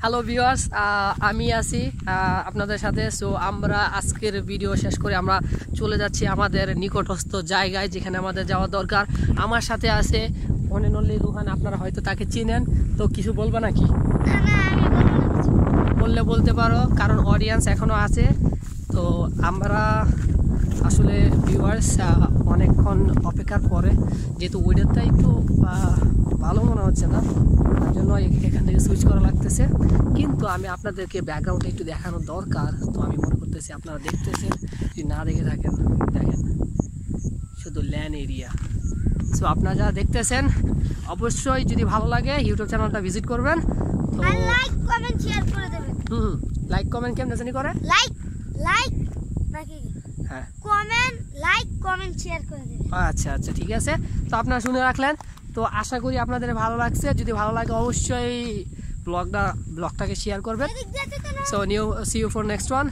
Hello viewers, আমি আছি আপনাদের সাথে। সো আমরা আজকের ভিডিও শেষ করে আমরা চলে যাচ্ছি আমাদের নিকটস্থ জায়গায় যেখানে আমাদের যাওয়া দরকার। আমার সাথে আছে অনেনলি রুহান, আপনারা হয়তো তাকে চিনেন। তো কিছু বলবো নাকি? বললে বলতে পারো, কারণ অডিয়েন্স এখনও আছে। তো আমরা আসলে ভিউয়ার্স অনেকক্ষণ অপেক্ষার পরে, যেহেতু ওয়েদারটা একটু ভালো মনে হচ্ছে না, তার জন্য এখান থেকে সুইচ করা লাগতেছে। কিন্তু আমি আপনাদেরকে ব্যাকগ্রাউন্ডে একটু দেখানো দরকার, তো আমি মনে করতেছি আপনারা দেখতেছেন। যদি না দেখে থাকেন, দেখেন শুধু ল্যান্ড এরিয়া। সো আপনারা যারা দেখতেছেন অবশ্যই যদি ভালো লাগে ইউটিউব চ্যানেলটা ভিজিট করবেন। তো লাইক কমেন্ট শেয়ার করে দেবেন। লাইক কমেন্ট কেমন জানি করে লাইক নাকি? হ্যাঁ, কমেন্ট, লাইক কমেন্ট শেয়ার করে দেবেন। আচ্ছা আচ্ছা, ঠিক আছে। তো আপনারা শুনে রাখলেন। তো আশা করি আপনাদের ভালো লাগছে। যদি ভালো লাগে অবশ্যই ব্লগটাকে শেয়ার করবেন। So see you for next one.